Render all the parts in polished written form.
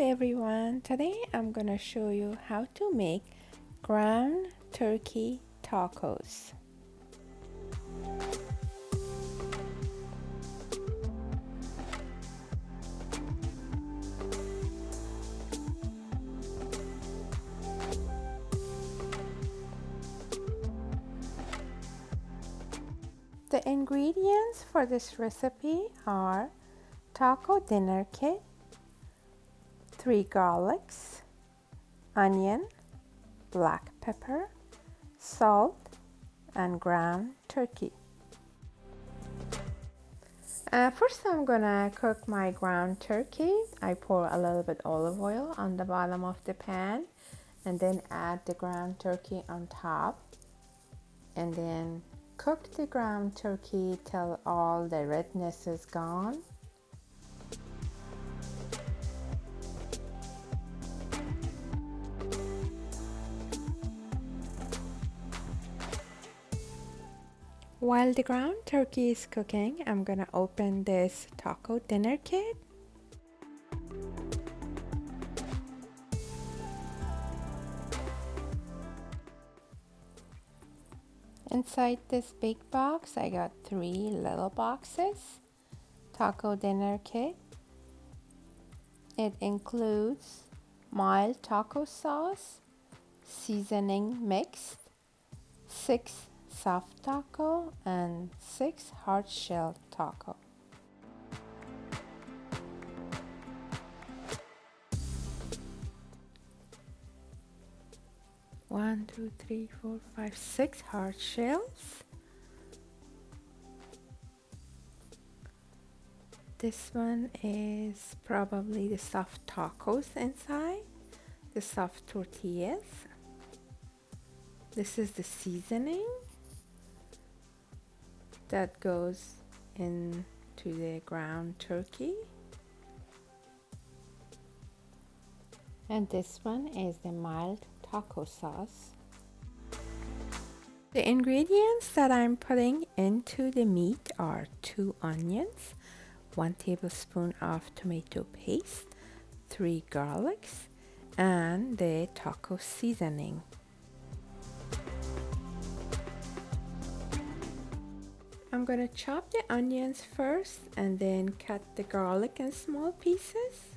everyone, today I'm gonna show you how to make ground turkey tacos. The ingredients for this recipe are taco dinner kit, 3 garlics, onion, black pepper, salt, and ground turkey. First I'm gonna cook my ground turkey. I pour a little bit olive oil on the bottom of the pan and then add the ground turkey on top, and then cook the ground turkey till all the redness is gone. While the ground turkey is cooking, I'm gonna open this taco dinner kit. Inside this big box, I got 3 little boxes. Taco dinner kit. It includes mild taco sauce, seasoning mixed, 6 soft taco, and 6 hard shell taco. One, two, three, 4, 5, 6 hard shells. This one is probably the soft tacos inside, the soft tortillas. This is the seasoning that goes into the ground turkey. And this one is the mild taco sauce. The ingredients that I'm putting into the meat are 2 onions, 1 tablespoon of tomato paste, 3 garlics, and the taco seasoning. I'm gonna chop the onions first and then cut the garlic in small pieces.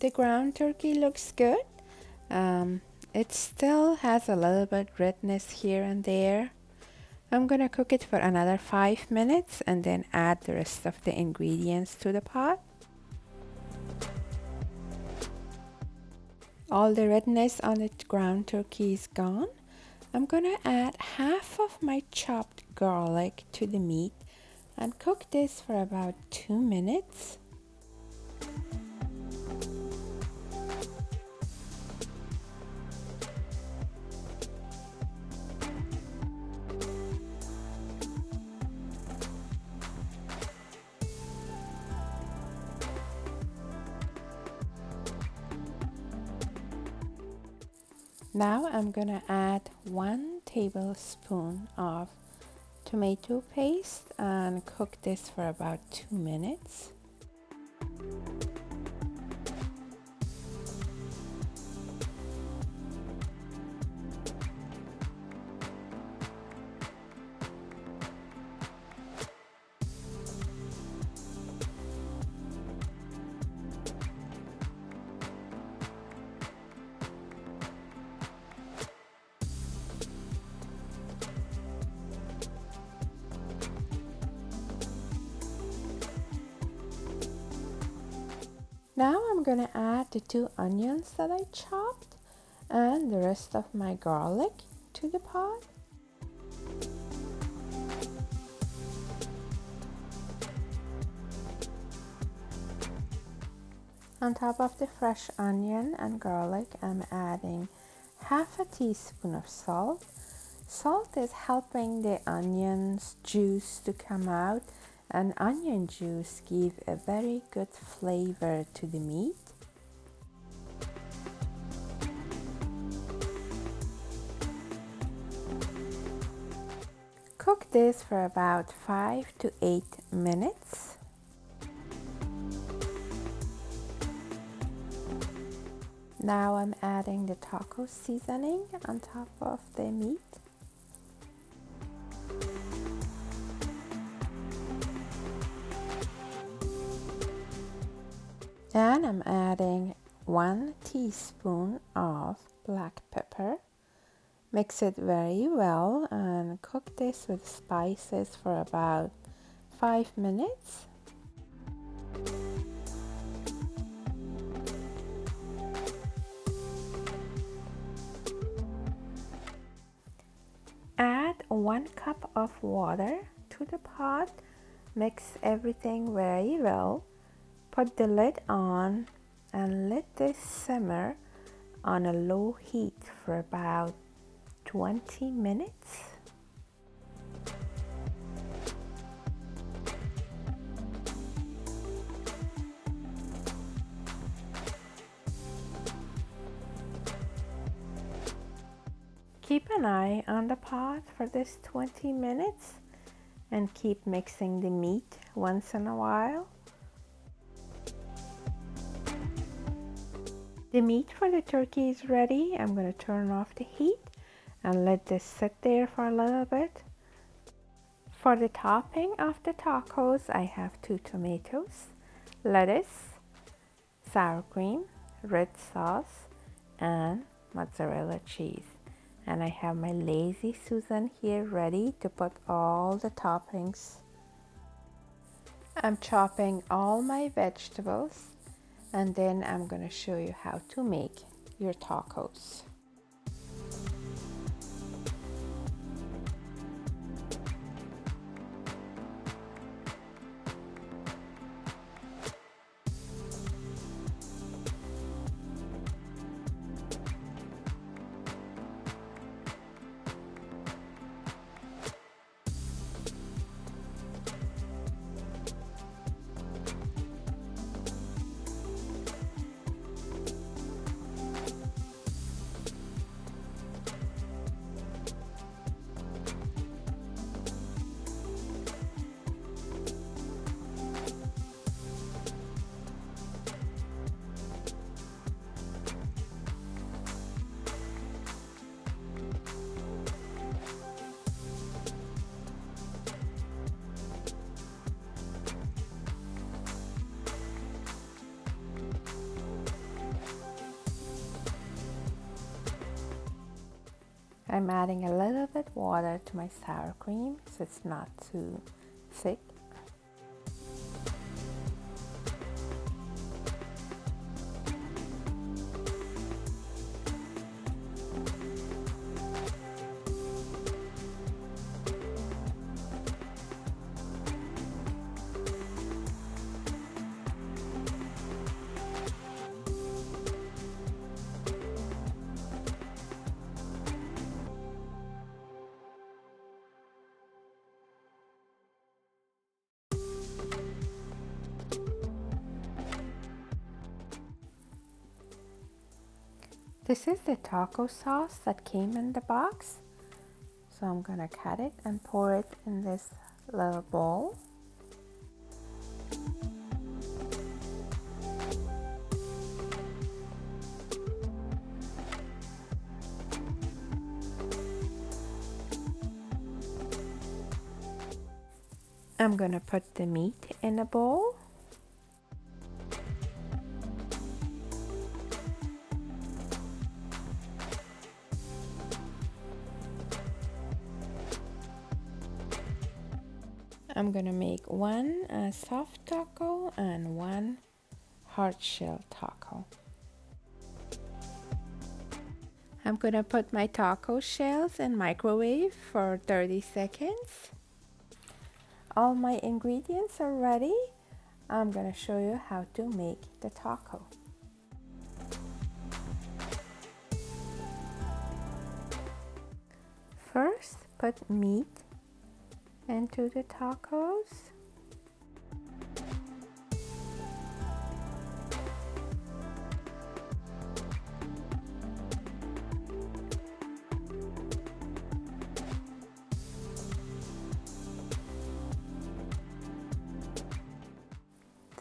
The ground turkey looks good. It still has a little bit redness here and there. I'm gonna cook it for another 5 minutes and then add the rest of the ingredients to the pot. All the redness on the ground turkey is gone. I'm gonna add half of my chopped garlic to the meat and cook this for about 2 minutes. Now I'm gonna add 1 tablespoon of tomato paste and cook this for about 2 minutes. I'm gonna add the 2 onions that I chopped and the rest of my garlic to the pot. On top of the fresh onion and garlic, I'm adding half a teaspoon of salt. Salt is helping the onion's juice to come out, and onion juice gives a very good flavor to the meat. Cook this for about 5 to 8 minutes. Now I'm adding the taco seasoning on top of the meat. And I'm adding 1 teaspoon of black pepper. Mix it very well and cook this with spices for about 5 minutes. Add 1 cup of water to the pot. Mix everything very well. Put the lid on and let this simmer on a low heat for about 20 minutes. Keep an eye on the pot for this 20 minutes and keep mixing the meat once in a while. The meat for the turkey is ready. I'm going to turn off the heat and let this sit there for a little bit. For the topping of the tacos, I have 2 tomatoes, lettuce, sour cream, red sauce, and mozzarella cheese. And I have my lazy Susan here ready to put all the toppings. I'm chopping all my vegetables, and then I'm going to show you how to make your tacos. I'm adding a little bit water to my sour cream so it's not too thick. This is the taco sauce that came in the box. So I'm gonna cut it and pour it in this little bowl. I'm gonna put the meat in a bowl. I'm gonna make one soft taco and one hard shell taco. I'm gonna put my taco shells in microwave for 30 seconds. All my ingredients are ready. I'm gonna show you how to make the taco. First, put meat into the tacos.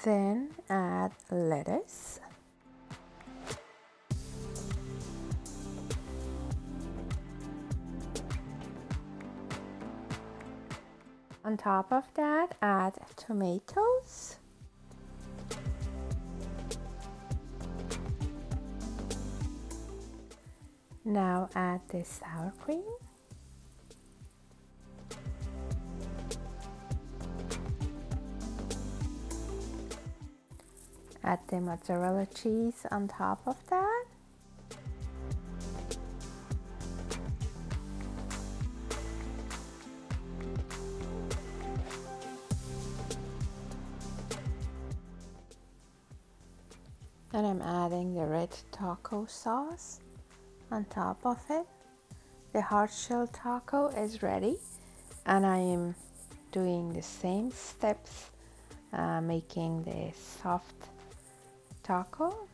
Then add lettuce. On top of that, add tomatoes. Now add the sour cream. Add the mozzarella cheese on top of that. And I'm adding the red taco sauce on top of it. The hard shell taco is ready, and I am doing the same steps, making the soft taco.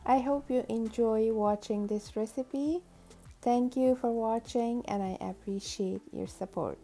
I hope you enjoy watching this recipe. Thank you for watching, and I appreciate your support.